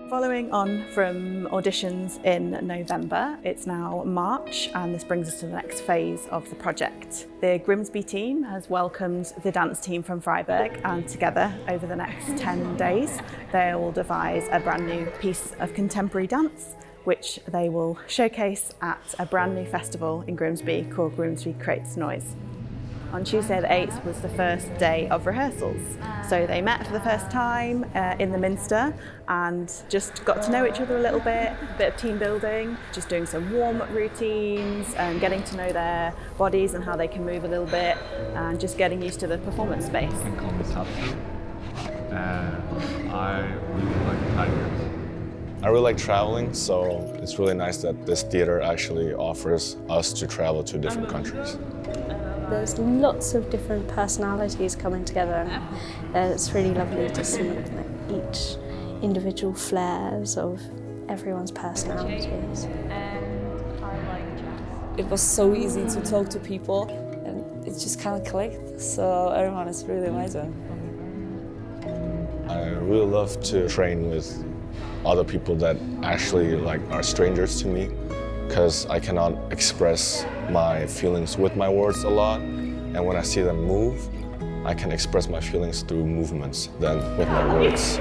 Following on from auditions in November, it's now March, and this brings us to the next phase of the project. The Grimsby team has welcomed the dance team from Freiburg, and together over the next 10 days they will devise a brand new piece of contemporary dance which they will showcase at a brand new festival in Grimsby called Grimsby Creates Noise. On Tuesday the 8th was the first day of rehearsals. So they met for the first time in the Minster and just got to know each other a little bit of team building, just doing some warm-up routines and getting to know their bodies and how they can move a little bit and just getting used to the performance space. I really like tigers. I really like traveling, so it's really nice that this theater actually offers us to travel to different countries. There's lots of different personalities coming together. It's really lovely to see each individual flares of everyone's personalities. It was so easy to talk to people and it just kind of clicked, so everyone is really amazing. I really love to train with other people that actually are strangers to me, because I cannot express my feelings with my words a lot, and when I see them move, I can express my feelings through movements than with my words.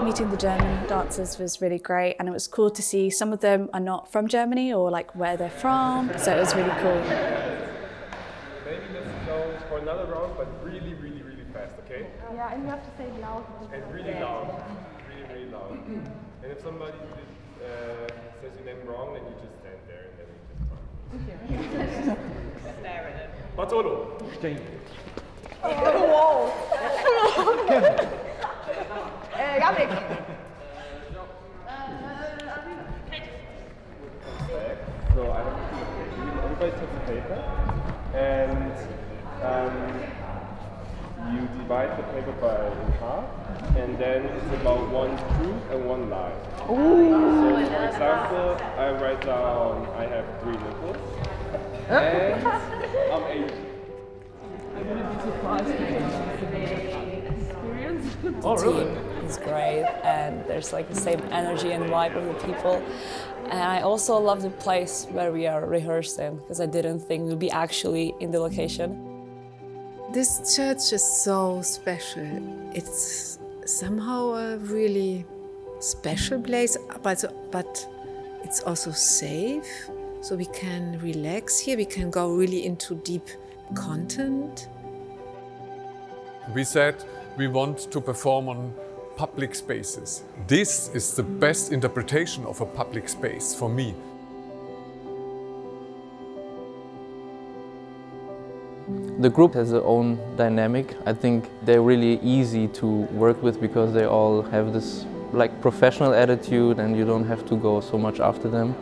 Meeting the German dancers was really great, and it was cool to see some of them are not from Germany or where they're from, so it was really cool. Maybe let's go for another round, but really, really, really fast, okay? Yeah, and you have to say it loud. And really loud, really, really loud. And if somebody says your name wrong, then you just stand there and then you just run. Stare at it. Bartolo. Oh, whoa! Janek. So I have everybody takes a paper and you divide the paper in half, and then it's about one truth and one lie. Ooh. So for example, I write down I have 3 nipples and I'm Asian. I wouldn't be surprised if it's an experience. Oh, really? It's great, and there's the same energy and vibe of the people. And I also love the place where we are rehearsing, because I didn't think we'd be actually in the location. This church is so special. It's somehow a really special place, but it's also safe, so we can relax here, we can go really into deep content. We said we want to perform on public spaces. This is the best interpretation of a public space for me. The group has their own dynamic. I think they're really easy to work with because they all have this professional attitude, and you don't have to go so much after them.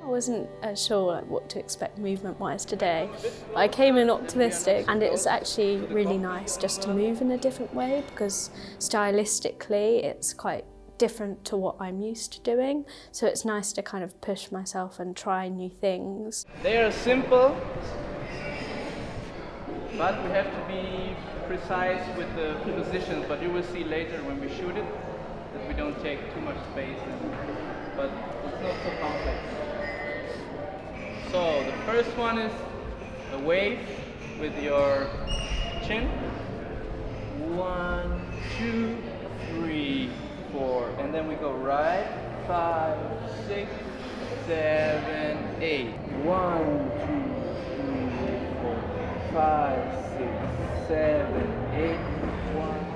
I wasn't sure what to expect movement-wise today. I came in optimistic, and it was actually really nice just to move in a different way, because stylistically it's quite different to what I'm used to doing. So it's nice to kind of push myself and try new things. They are simple, but we have to be precise with the positions. But you will see later when we shoot it that we don't take too much space, but it's not so complex. So the first one is a wave with your chin. 1, 2, 3, 4, and then we go right. 5, 6, 7, 8. 1, 2, 3, 4, 5, 6, 7, 8. 1.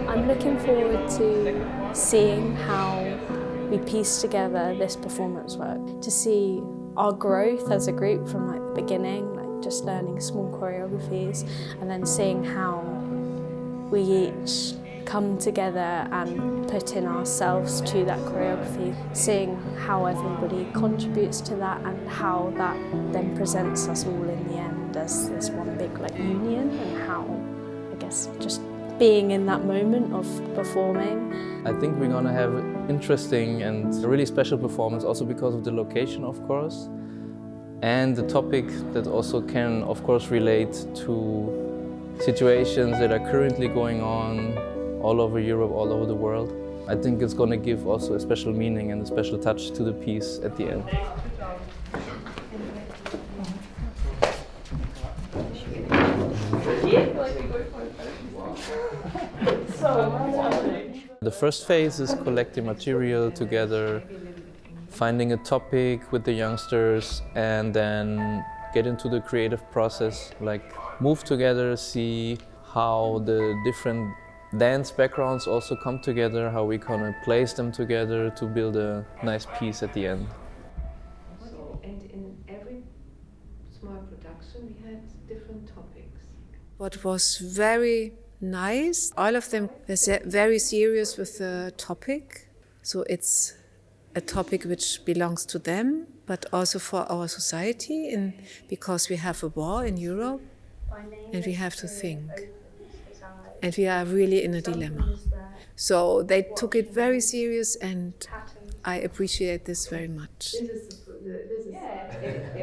I'm looking forward to seeing how we piece together this performance work, to see our growth as a group from the beginning, just learning small choreographies, and then seeing how we each come together and put in ourselves to that choreography, seeing how everybody contributes to that and how that then presents us all in the end as this one big like union, and how, I guess, just being in that moment of performing. I think we're gonna have an interesting and a really special performance, also because of the location, of course, and the topic that also can, of course, relate to situations that are currently going on all over Europe, all over the world. I think it's gonna give also a special meaning and a special touch to the piece at the end. The first phase is collecting material together, finding a topic with the youngsters, and then get into the creative process, like move together, see how the different dance backgrounds also come together, how we kind of place them together to build a nice piece at the end. And in every small production we had different topics. What was very nice, all of them were very serious with the topic. So it's a topic which belongs to them, but also for our society, because we have a war in Europe and we have to think. And we are really in a dilemma. So they took it very serious, and I appreciate this very much. It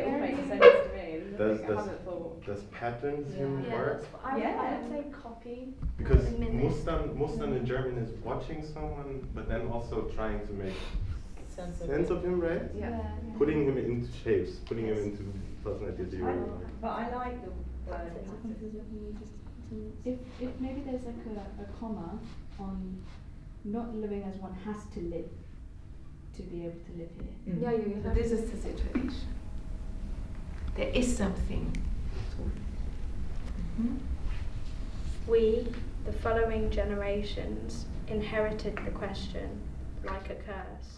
all makes sense to me. Does patterns work? I would say copy. Because Mustern in German is watching someone, but then also trying to make sense of him, right? Yeah. Putting him into shapes, putting him into personality. But I like the word. If maybe there's like a comma on not living as one has to live to be able to live here. Yeah, so this is the situation. There is something. We, the following generations, inherited the question like a curse.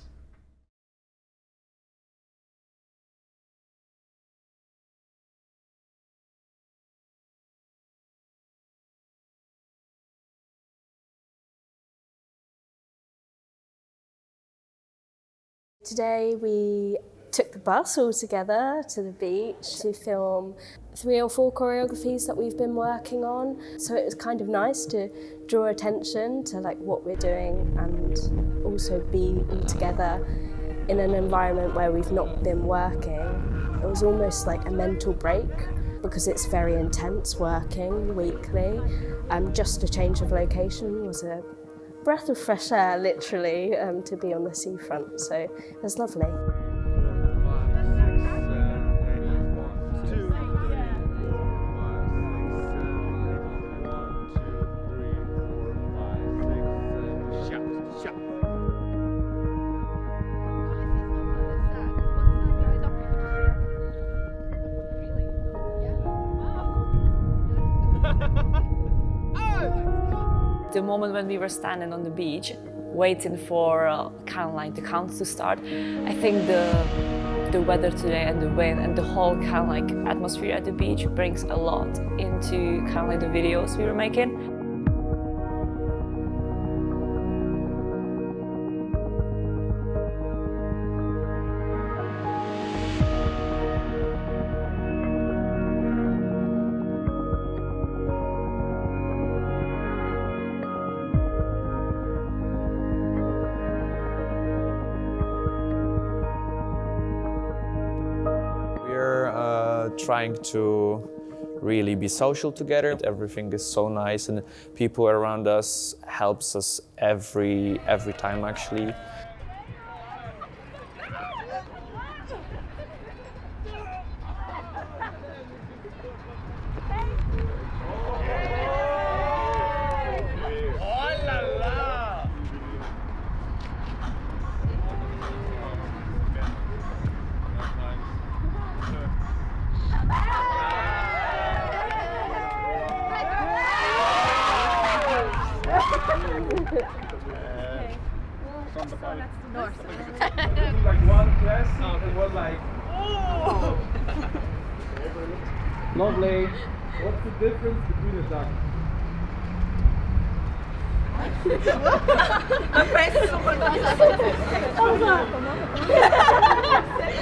Today we took the bus all together to the beach to film 3 or 4 choreographies that we've been working on. So it was kind of nice to draw attention to like what we're doing and also be all together in an environment where we've not been working. It was almost like a mental break because it's very intense working weekly. Just a change of location was a breath of fresh air, literally, to be on the seafront, so it was lovely. The moment when we were standing on the beach, waiting for kind of like the count to start, I think the weather today and the wind and the whole kind of like atmosphere at the beach brings a lot into kind of like the videos we were making. Trying to really be social together. Everything is so nice and people around us helps us every time actually. Like one classic and one like, oh! Lovely. What's the difference between a duck?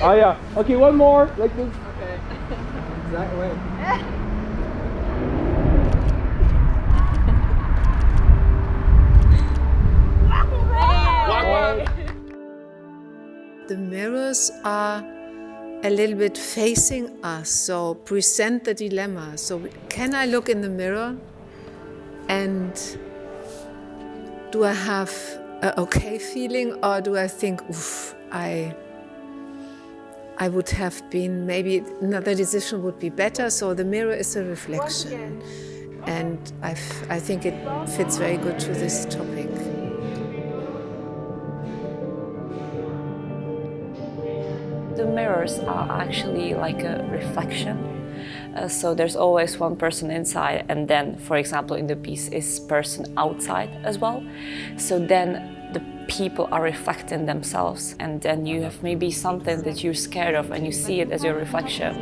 Oh yeah. Okay, one more like this. Okay. Exact way. The mirrors are a little bit facing us, so present the dilemma. So can I look in the mirror and do I have an okay feeling, or do I think, oof, I would have been, maybe another decision would be better. So the mirror is a reflection, and I think it fits very good to this topic. The mirrors are actually like a reflection. So there's always one person inside, and then, for example, in the piece is person outside as well. So then the people are reflecting themselves, and then you have maybe something that you're scared of and you see it as your reflection.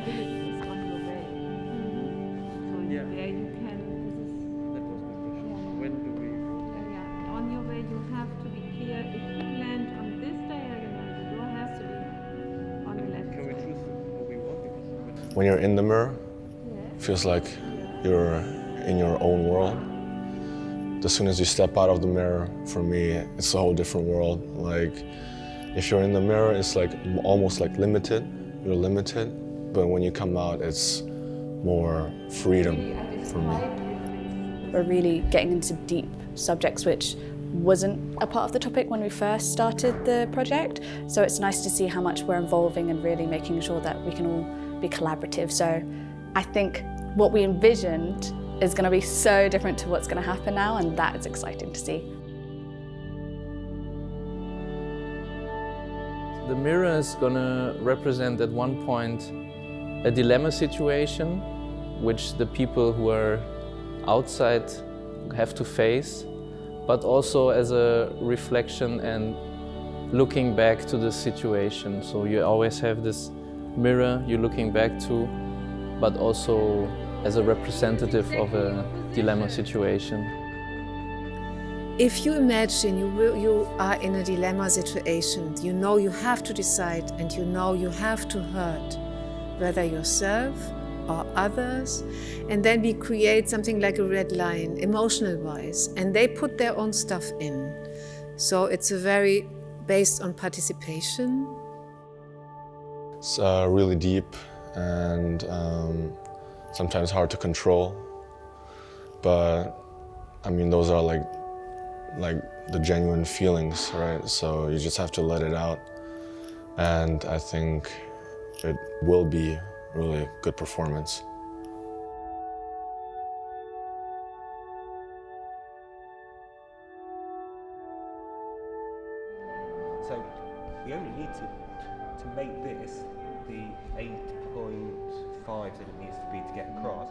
When you're in the mirror, it feels like you're in your own world. As soon as you step out of the mirror, for me, it's a whole different world. Like, if you're in the mirror, it's like almost like limited. You're limited, but when you come out, it's more freedom for me. We're really getting into deep subjects which wasn't a part of the topic when we first started the project. So it's nice to see how much we're involving and really making sure that we can all be collaborative. So I think what we envisioned is going to be so different to what's going to happen now, and that is exciting to see. The mirror is going to represent at one point a dilemma situation which the people who are outside have to face, but also as a reflection and looking back to the situation. So you always have this mirror you're looking back to, but also as a representative of a dilemma situation. If you imagine you are in a dilemma situation, you know you have to decide, and you know you have to hurt, whether yourself or others, and then we create something like a red line, emotional-wise, and they put their own stuff in. So it's a very based on participation. It's really deep and sometimes hard to control, but I mean, those are like the genuine feelings, right? So you just have to let it out, and I think it will be really a good performance. So we only need to make this the 8.5 that it needs to be to get across.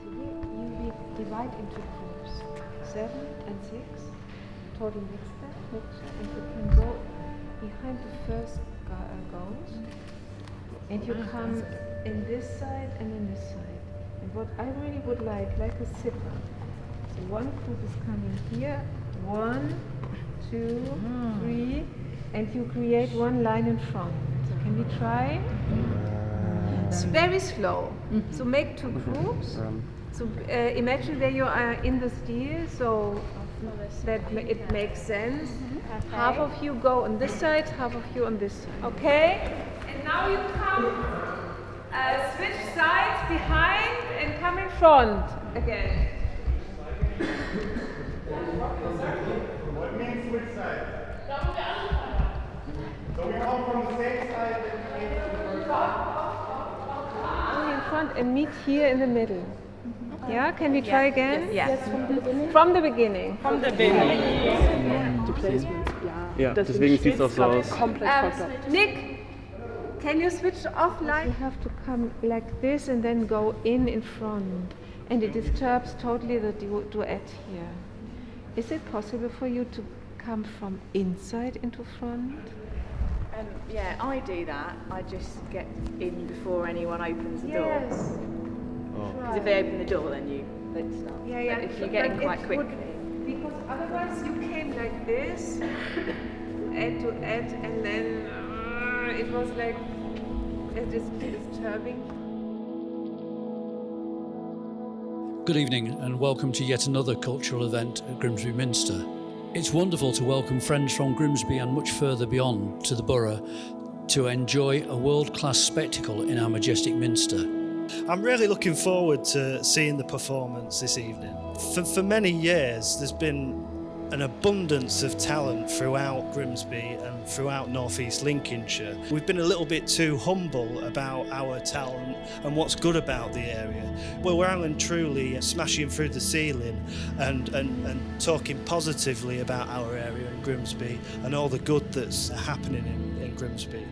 You divide into groups, 7 and 6, total mixture, and you can go behind the first goals, and you come in this side and in this side. And what I really would like a zipper. So one group is coming here, 1, 2, 3, and you create one line in front. So can we try? It's very slow. So make 2 groups. So imagine that you are in the steel, so that it makes sense. Okay. Half of you go on this side, half of you on this side. Okay? And now you come, switch sides behind and come in front again. What means switch sides? So we come from the same side that we came from the first time? Only in front and meet here in the middle. Yeah, can we try again? Yes. From the beginning. From the beginning. Die Placements, ja. Deswegen sieht es auch so aus. Nick, can you switch off light? You have to come like this and then go in front. And it disturbs totally the duet here. Is it possible for you to come from inside into front? Yeah, I do that. I just get in before anyone opens the door. Yes. Because if they open the door, then you start. Yeah, yeah. But if you get in quite quickly. Because otherwise you came like this, end to end, and then it was like it is disturbing. Good evening and welcome to yet another cultural event at Grimsby Minster. It's wonderful to welcome friends from Grimsby and much further beyond to the borough to enjoy a world-class spectacle in our majestic Minster. I'm really looking forward to seeing the performance this evening. For many years there's been an abundance of talent throughout Grimsby and throughout North East Lincolnshire. We've been a little bit too humble about our talent and what's good about the area. Well, we're Alan truly smashing through the ceiling and talking positively about our area in Grimsby and all the good that's happening in Grimsby.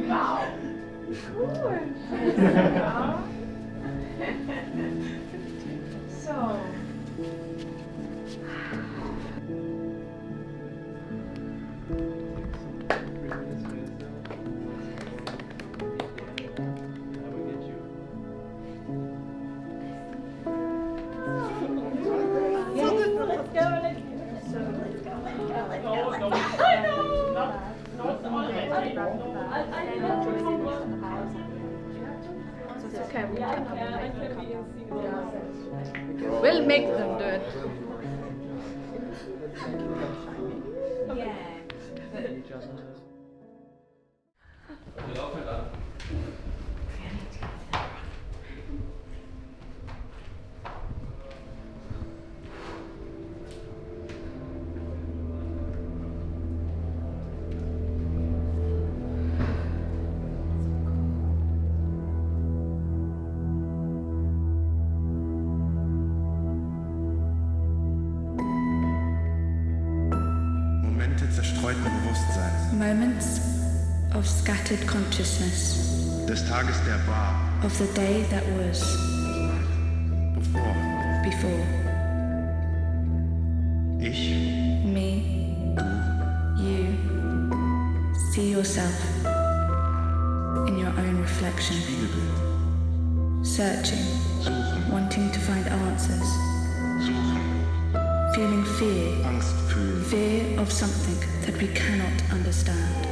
Wow. Cool. So. We'll make them do it. Moments of scattered consciousness. Des Tages der war. Of the day that was. Before. Ich. Me. Du. You. See yourself in your own reflection. Spiegelbild. Searching. Suchen. Wanting to find answers. Suchen. Feeling fear. Angst fühlen. Fear of something that we cannot understand.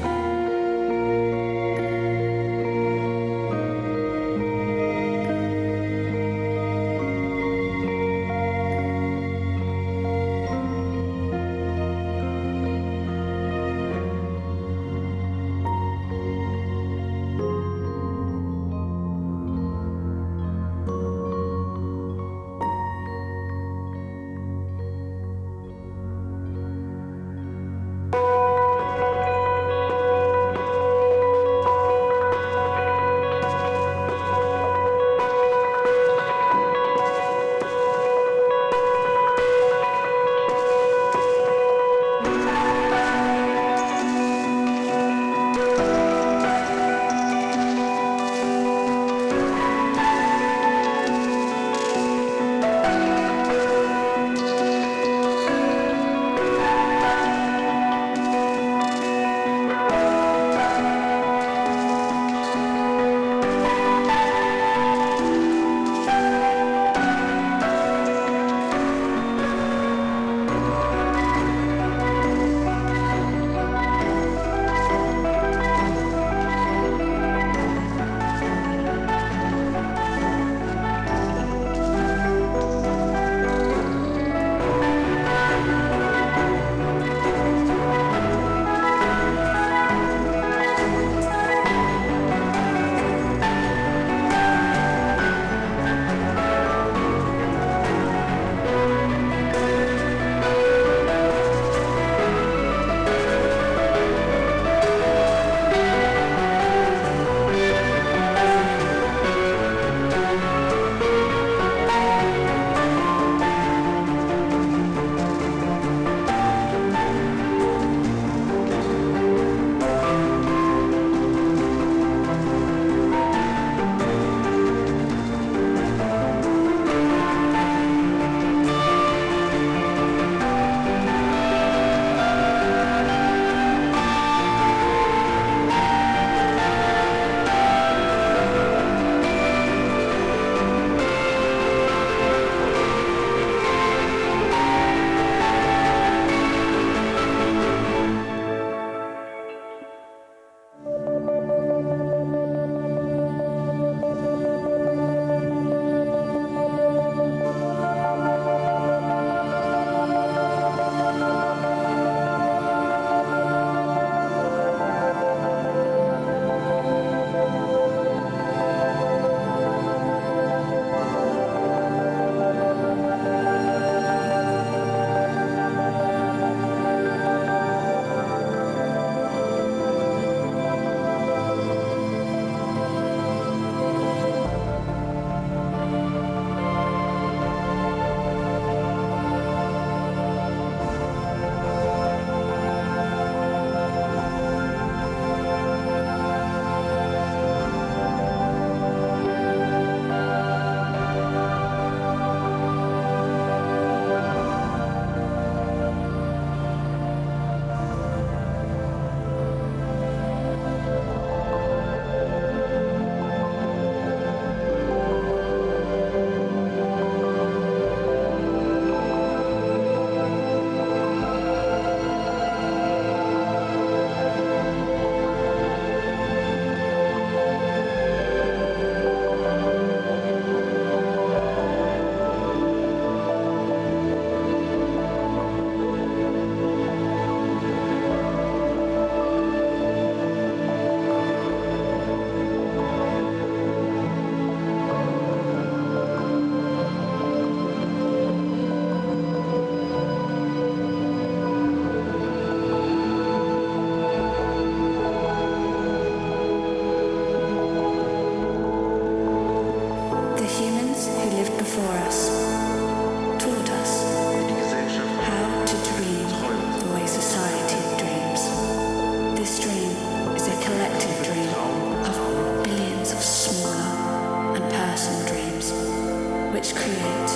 which create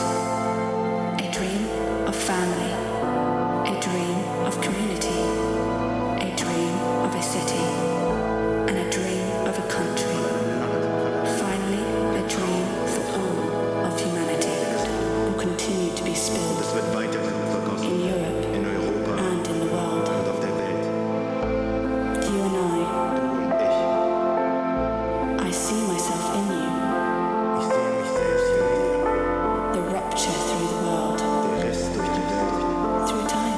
a dream of family, a dream of community, a dream of a city, and a dream of a country. Finally, a dream for all of humanity will continue to be spilled in Europe and in the world. You and I see myself in you. The rupture through the world, through time.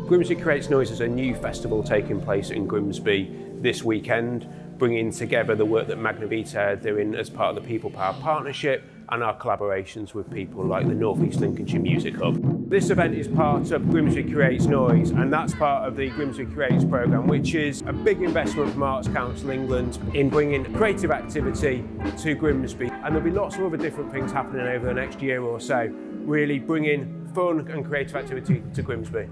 Grimsby Creates Noise is a new festival taking place in Grimsby this weekend, bringing together the work that Magna Vita are doing as part of the People Power Partnership and our collaborations with people like the North East Lincolnshire Music Hub. This event is part of Grimsby Creates Noise, and that's part of the Grimsby Creates programme, which is a big investment from Arts Council England in bringing creative activity to Grimsby. And there'll be lots of other different things happening over the next year or so, really bringing fun and creative activity to Grimsby.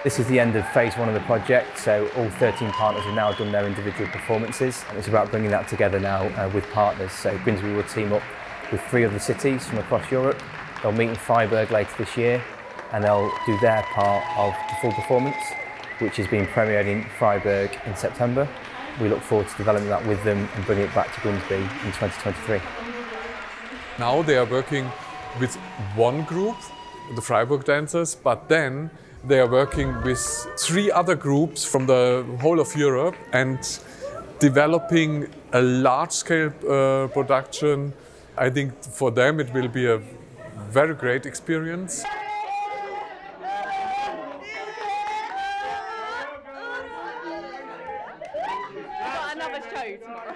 This is the end of phase 1 of the project, so all 13 partners have now done their individual performances, and it's about bringing that together now with partners. So Grimsby will team up with 3 other cities from across Europe. They'll meet in Freiburg later this year, and they'll do their part of the full performance, which is being premiered in Freiburg in September. We look forward to developing that with them and bringing it back to Grimsby in 2023. Now they are working with one group, the Freiburg dancers, but then they are working with 3 other groups from the whole of Europe and developing a large-scale production. I think for them it will be a very great experience. Another show tomorrow.